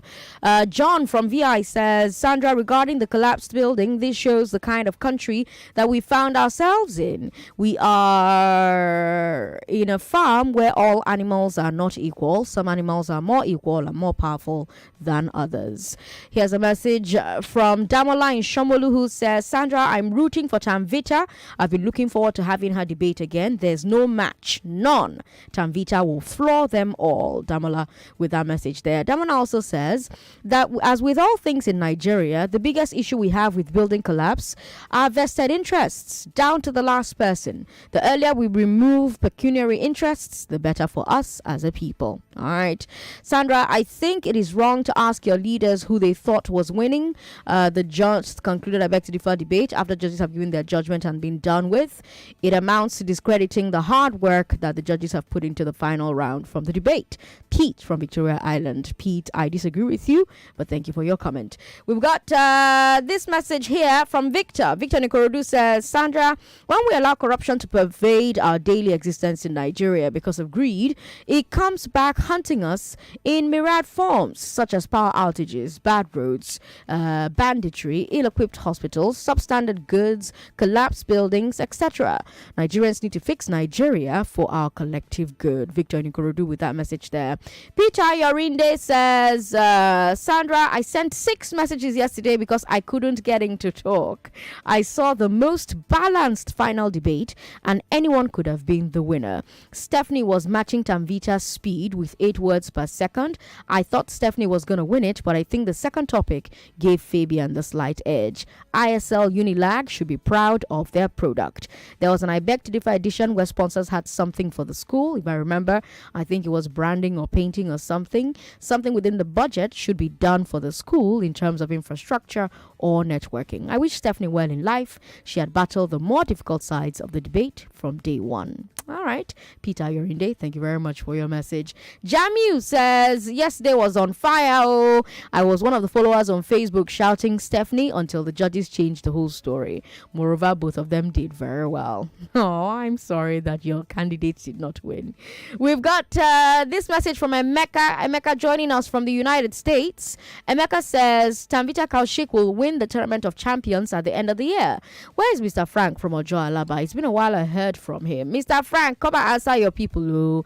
John from VI says, Sandra, regarding the collapsed building, this shows the kind of country that we found ourselves in. We are in a farm where all animals are not equal. Some animals are more equal and more powerful than others. Here's a message from Damola in Shomolu who says, Sandra, I'm rooting for Tamvita. I've been looking forward to having her debate again. There's no match, none. Tamvita will floor them all. Damola with that message there. Damola also says that as with all things in Nigeria, the biggest issue we have with building collapse are vested interests, down to the last person. The earlier we remove pecuniary interests, the better for us as a people. All right. Sandra, I think it is wrong to ask your leaders who they thought was winning. The judge concluded, I beg to differ debate after judges have given their judgment and been done with. It amounts to discrediting the hard work that the judges have put into the final round from the debate. Pete from Victoria Island. Pete, I disagree with you, but thank you for your comment. We've got this message here from Victor. Victor Nikorodu says, Sandra, when we allow corruption to pervade our daily existence in Nigeria because of greed, it comes back hunting us in myriad forms, such as power outages, bad roads, banditry, ill-equipped hospitals, substandard goods, collapsed buildings, etc. Nigerians need to fix Nigeria for our collective good. Victor Nikorodu with that message there. Peter Yorinde says, Sandra, I sent 6 messages yesterday because I couldn't get in to talk. I saw the most balanced final debate and anyone could have been the winner. Stephanie was matching Tamvita's speed with 8 words per second. I thought Stephanie was going to win it, but I think the second topic gave Fabian the slight edge. ISL Unilag should be proud of their product. There was an I Beg to Differ edition where sponsors had something for the school. If I remember, I think it was branding or painting or something. Something within the budget should be done for the school in terms of infrastructure or networking. I wish Stephanie well in life. She had battled the more difficult sides of the debate from day one. All right, Peter Yorinde, thank you very much for your message. Jamu says, yesterday was on fire. Oh, I was one of the followers on Facebook shouting Stephanie until the judges changed the whole story. Moreover, both of them did very well. Oh, I'm sorry that your candidates did not win. We've got this message from Emeka. Emeka joining us from the United States. Emeka says, Tamvita Kaushik will win the Tournament of Champions at the end of the year. Where is Mr. Frank from Ojo Alaba? It's been a while I heard from him. Mr. Frank, come and answer your people.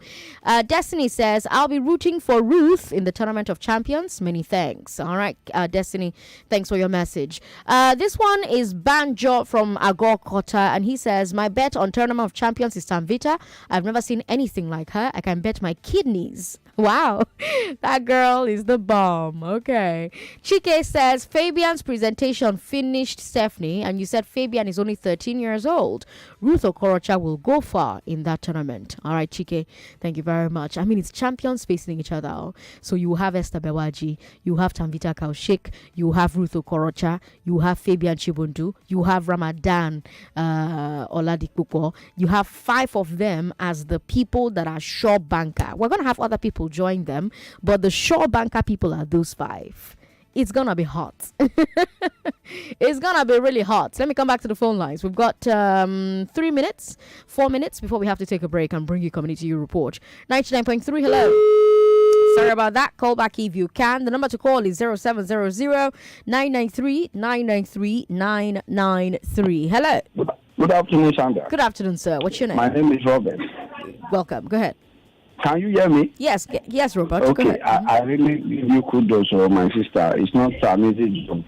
Destiny says, I'll be rooting for Ruth in the Tournament of Champions. Many thanks. All right, Destiny, thanks for your message. This one is Banjo from Agor Kota, and he says, my bet on Tournament of Champions is Tamvita. I've never seen anything like her. I can bet my kidneys. Wow, that girl is the bomb. Okay. Chike says, Fabian's presentation finished Stephanie, and you said Fabian is only 13 years old. Ruth Okorocha will go far in that tournament. All right, Chike, thank you very much. I mean, it's champions facing each other. So you have Esther Bewaji, you have Tamvita Kaushik, you have Ruth Okorocha, you have Fabian Chibundu, you have Ramadan Oladipupo. You have 5 of them as the people that are sure banker. We're going to have other people join them, but the sure banker people are those 5. It's gonna be hot. It's gonna be really hot. Let me come back to the phone lines. We've got 4 minutes before we have to take a break and bring you Community Report. 99.3, hello. Sorry about that. Call back if you can. The number to call is 0700-993-993-993. Hello. Good afternoon, Sandra. Good afternoon, sir. What's your name? My name is Robert. Welcome. Go ahead. Can you hear me? Yes, yes, Robert. Okay, go ahead. I really give you kudos, my sister. It's not an easy job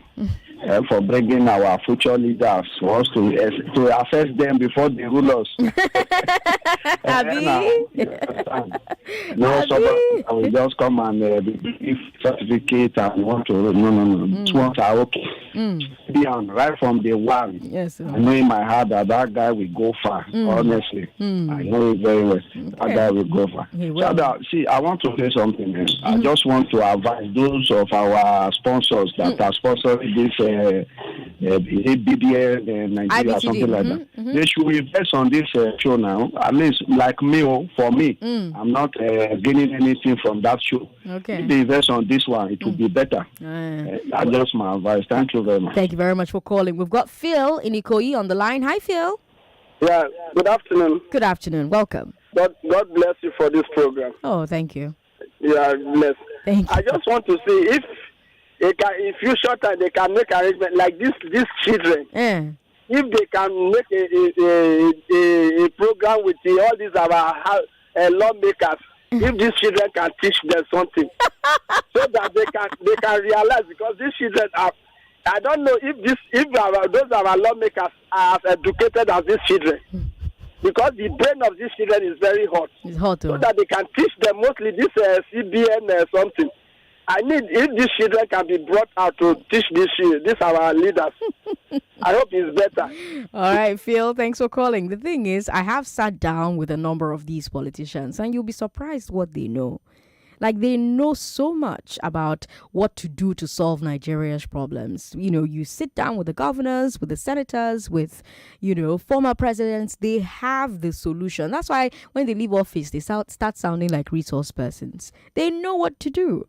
for bringing our future leaders for us to assess them before they rule us. No, somebody will just come and give certificate and want to. No. This ones are okay. Be on right from day one. Yes, I know in my heart that guy will go far. Honestly, I know it very well. That guy will go far. So see, I want to say something. I just want to advise those of our sponsors that are sponsoring this BBN Nigeria, something like that. They should invest on this show now. At least, like me, for me, I'm not gaining anything from that show. Okay. If they invest on this one, it will be better. That's just my advice. Thank you very much. Thank you very much for calling. We've got Phil in Ikoyi on the line. Hi, Phil. Yeah, good afternoon. Good afternoon. Welcome. God bless you for this program. Oh, thank you. Yeah, bless. Thank you. I just want to see if you short time they can make arrangement like these children. If they can make a program with all these our lawmakers, if these children can teach them something, so that they can realize, because these children are. I don't know if those our lawmakers are as educated as these children, because the brain of these children is very hot. It's hot, so that they can teach them mostly this CBN something. I need if these children can be brought out to teach these our leaders. I hope it's better. All right, Phil, thanks for calling. The thing is, I have sat down with a number of these politicians, and you'll be surprised what they know. Like, they know so much about what to do to solve Nigeria's problems. You know, you sit down with the governors, with the senators, with, former presidents. They have the solution. That's why when they leave office, they start sounding like resource persons. They know what to do.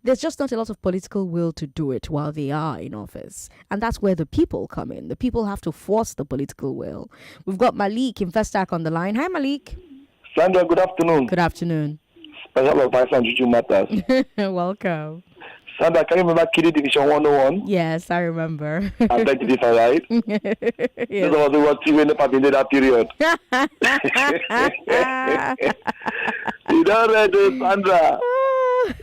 There's just not a lot of political will to do it while they are in office. And that's where the people come in. The people have to force the political will. We've got Malik in Festac on the line. Hi, Malik. Sandra, good afternoon. Good afternoon. Special advice on Juju matters. Welcome. Sandra, can you remember Kiddy Division 101? Yes, I remember. I bet you did right. Yes. This was what TV never been in that period. You don't read this, Sandra.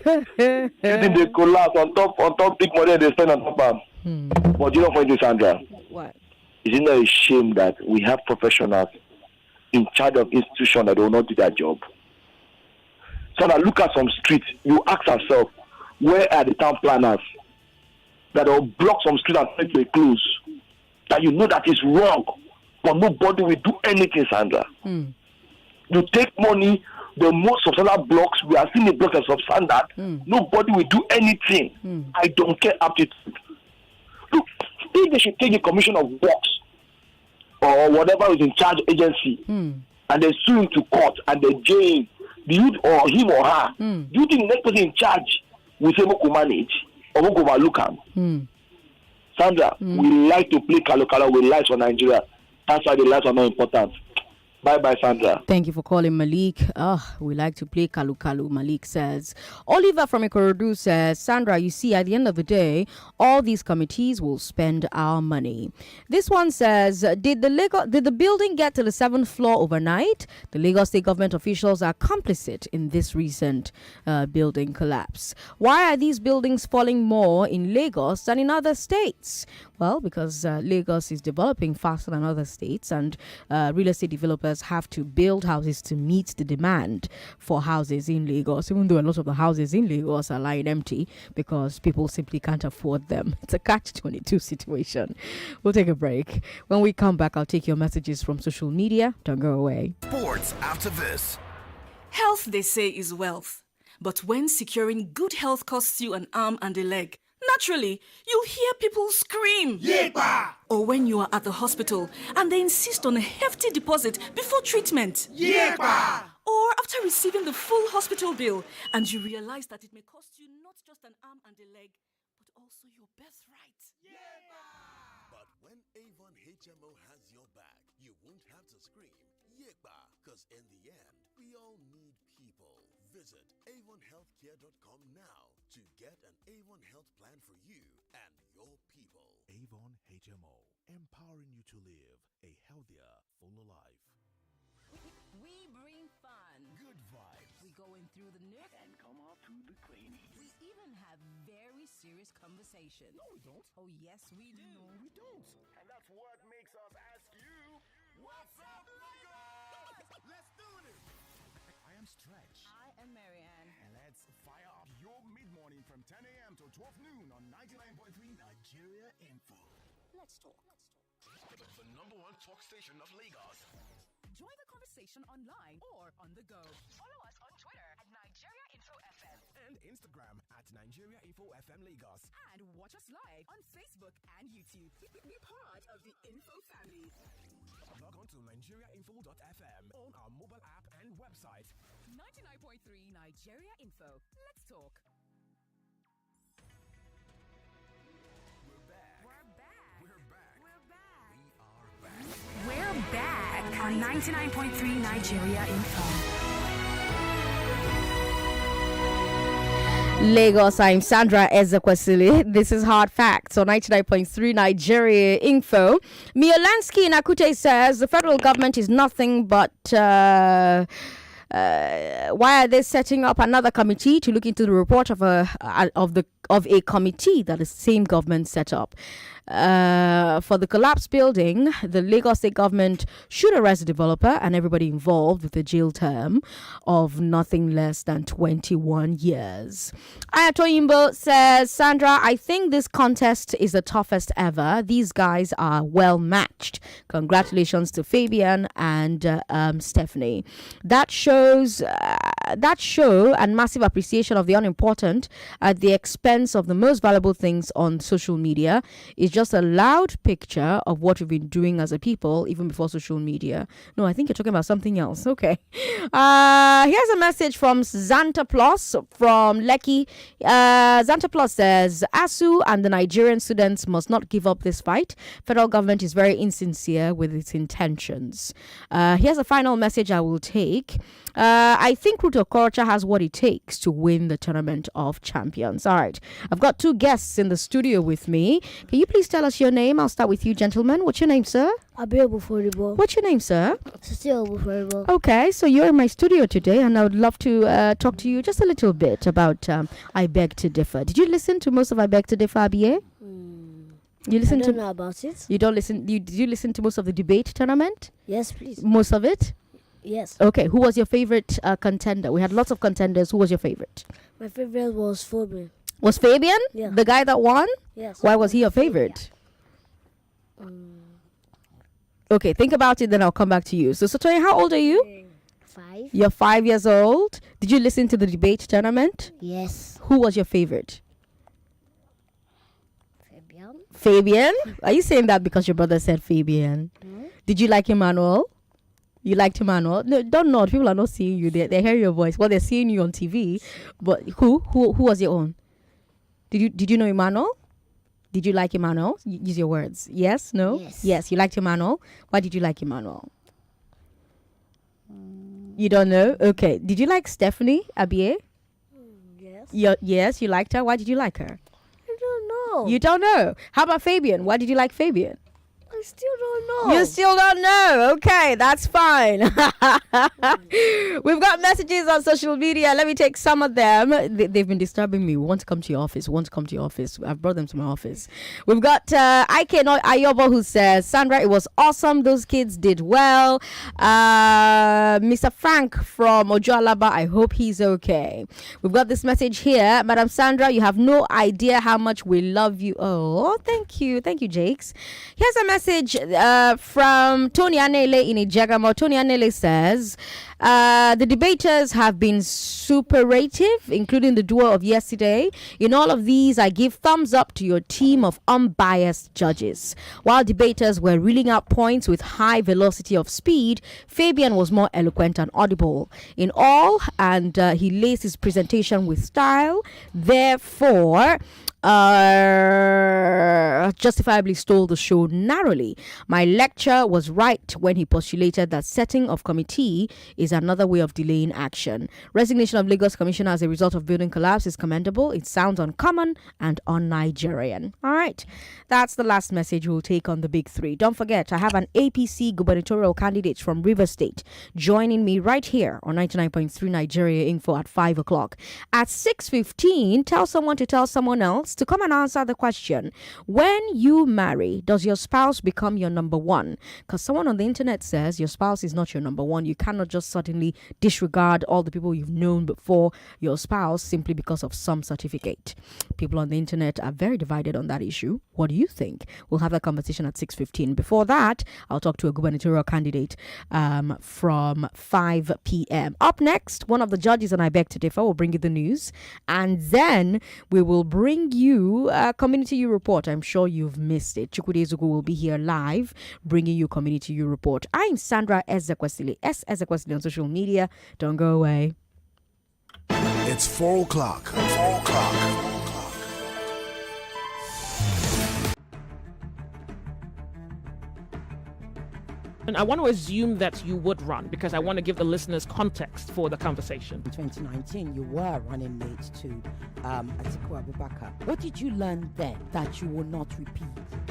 You think they collapse on top big money they spend on top of them. But you don't find this, Sandra. What? Is it not a shame that we have professionals in charge of institutions that will not do their job? So that look at some streets, you ask yourself, where are the town planners that will block some streets and make it close? That you know that is wrong, but nobody will do anything, Sandra. You take money, the most substandard blocks, we are seeing the blocks as substandard. Nobody will do anything. I don't care aptitude. Look, if they should take the commission of works or whatever is in charge agency and they sue him to court and they jail or him or her, do you think the next person in charge will say who manage or who overlook him? Sandra, we like to play Kalo, we like for Nigeria. That's why the lives are not important. Bye, Sandra. Thank you for calling, Malik. We like to play Kalu, Malik says. Oliver from Ikorodu says, Sandra, you see, at the end of the day, all these committees will spend our money. This one says, did the building get to the 7th floor overnight? The Lagos State government officials are complicit in this recent building collapse. Why are these buildings falling more in Lagos than in other states? Well, because Lagos is developing faster than other states, and real estate developers have to build houses to meet the demand for houses in Lagos, even though a lot of the houses in Lagos are lying empty because people simply can't afford them. It's a catch-22 situation. We'll take a break. When we come back, I'll take your messages from social media. Don't go away. Sports after this. Health, they say, is wealth. But when securing good health costs you an arm and a leg, naturally, you'll hear people scream. Yepa! Or when you are at the hospital and they insist on a hefty deposit before treatment. Yepa! Or after receiving the full hospital bill and you realize that it may cost you not just an arm and a leg, but also your birthright. But when Avon HMO has your back, you won't have to scream, Yepa, because in the end, we all need people. Visit avonhealthcare.com now to get an Avon Health plan for you and your people. Avon HMO, empowering you to live a healthier, fuller life. We bring fun. Good vibes. We go in through the nook and come out through the crannies. We even have very serious conversations. No, we don't. Oh, yes, we do. No, we don't. And that's what makes us ask you, what's up, Lagos? Let's do this. I am Stretch. I am Marianne. And let's fire up your mid-morning from 10 a.m. to 12 noon on 99.3 Nigeria Info. Let's talk. The number one talk station of Lagos. Join the conversation online or on the go. Follow us on Twitter at Nigeria Info FM and Instagram at Nigeria Info FM Lagos. And watch us live on Facebook and YouTube. Be part of the Info family. Log on to nigeriainfo.fm on our mobile app and website. 99.3 Nigeria Info. Let's talk. We're back. We're back. We're back. We're back. We are back. We're back on 99.3 Nigeria Info. Lagos, I'm Sandra Ezekwesili. This is Hard Facts on 99.3 Nigeria Info. Miolansky in Akute says the federal government is nothing but... why are they setting up another committee to look into the report of a committee that the same government set up? For the collapsed building, the Lagos state government should arrest the developer and everybody involved with a jail term of nothing less than 21 years. Ayatoyimbo says, Sandra, I think this contest is the toughest ever. These guys are well matched. Congratulations to Fabian and Stephanie. That show and massive appreciation of the unimportant at the expense of the most valuable things on social media is just a loud picture of what we've been doing as a people even before social media. No, I think you're talking about something else. Okay. Here's a message from Zanta Plus from Lekki. Zanta Plus says, ASU and the Nigerian students must not give up this fight. Federal government is very insincere with its intentions. Here's a final message I will take. I think Ruto Okorocha has what it takes to win the Tournament of Champions. All right. I've got two guests in the studio with me. Can you please tell us your name? I'll start with you, gentlemen. What's your name, sir? What's your name, sir? Okay, so you're in my studio today, and I would love to talk to you just a little bit about I Beg to Differ. Did you listen to most of I Beg to Differ, Abie? You listen I don't know about it. You don't listen. Did you listen to most of the debate tournament? Yes, please. Most of it? Yes. Okay, who was your favorite contender? We had lots of contenders. Who was your favorite? My favorite was Fabian. Was Fabian? Yeah. The guy that won? Yes. Why was he your favorite? Okay, think about it, then I'll come back to you. So, Sotoya, how old are you? 5. You're 5 years old. Did you listen to the debate tournament? Yes. Who was your favorite? Fabian. Fabian? Are you saying that because your brother said Fabian? Did you like Emmanuel? You liked Emmanuel? No, don't nod. People are not seeing you. They hear your voice. Well, they're seeing you on TV. But who was your own? Did you know Emmanuel? Did you like Emmanuel? Use your words. Yes? No? Yes. You liked Emmanuel. Why did you like Emmanuel? You don't know? Okay. Did you like Stephanie Abie? Yes. Yes, you liked her. Why did you like her? I don't know. You don't know. How about Fabian? Why did you like Fabian? I still don't know. You still don't know. Okay, that's fine. We've got messages on social media. Let me take some of them. They've been disturbing me. We want to come to your office. I've brought them to my office. We've got Ike Ayobo who says, Sandra, it was awesome. Those kids did well. Mr. Frank from Ojoalaba, I hope he's okay. We've got this message here. Madam Sandra, you have no idea how much we love you. Oh, thank you. Thank you, Jakes. Here's a message from Tony Anele in Ijagamo. Tony Anele says, the debaters have been superative, including the duo of yesterday. In all of these, I give thumbs up to your team of unbiased judges. While debaters were reeling out points with high velocity of speed, Fabian was more eloquent and audible in all, and he laced his presentation with style. Therefore, justifiably stole the show narrowly. My lecturer was right when he postulated that setting of committee is another way of delaying action. Resignation of Lagos Commissioner as a result of building collapse is commendable. It sounds uncommon and un-Nigerian. All right, that's the last message we'll take on the big three. Don't forget, I have an APC gubernatorial candidate from Rivers State joining me right here on 99.3 Nigeria Info at 5 o'clock. At 6:15, tell someone to tell someone else to come and answer the question: when you marry, does your spouse become your number one? Because someone on the internet says your spouse is not your number one. You cannot just suddenly disregard all the people you've known before your spouse simply because of some certificate. People on the internet are very divided on that issue. What do you think? We'll have that conversation at 6:15. Before that, I'll talk to a gubernatorial candidate from 5 p.m. Up next, one of the judges on I Beg to Differ will bring you the news, and then we will bring you a Community U Report. I'm sure you've missed it. Chukwudi Ezugu will be here live bringing you Community U Report. I'm Sandra Ezekwesili, Ezekwesili on social media. Don't go away. It's 4 o'clock. 4 o'clock. And I want to assume that you would run because I want to give the listeners context for the conversation. In 2019, you were running mate to Atiku Abubakar. What did you learn then that you will not repeat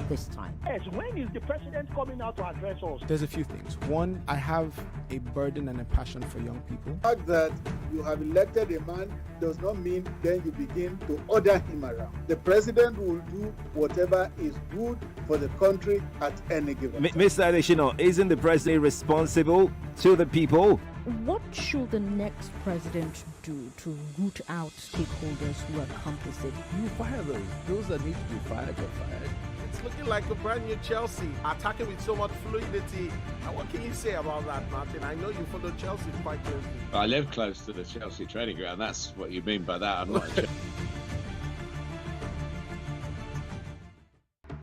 this time? Yes, when is the president coming out to address us? There's a few things. One, I have a burden and a passion for young people. The fact that you have elected a man does not mean then you begin to order him around. The president will do whatever is good for the country at any given time. Mr. Adeshino, isn't the president responsible to the people? What should the next president do to root out stakeholders who are complicit? You fire those. Those that need to be fired are fired. It's looking like a brand new Chelsea, attacking with so much fluidity. And what can you say about that, Martin? I know you follow Chelsea quite closely. I live close to the Chelsea training ground. That's what you mean by that. I'm not.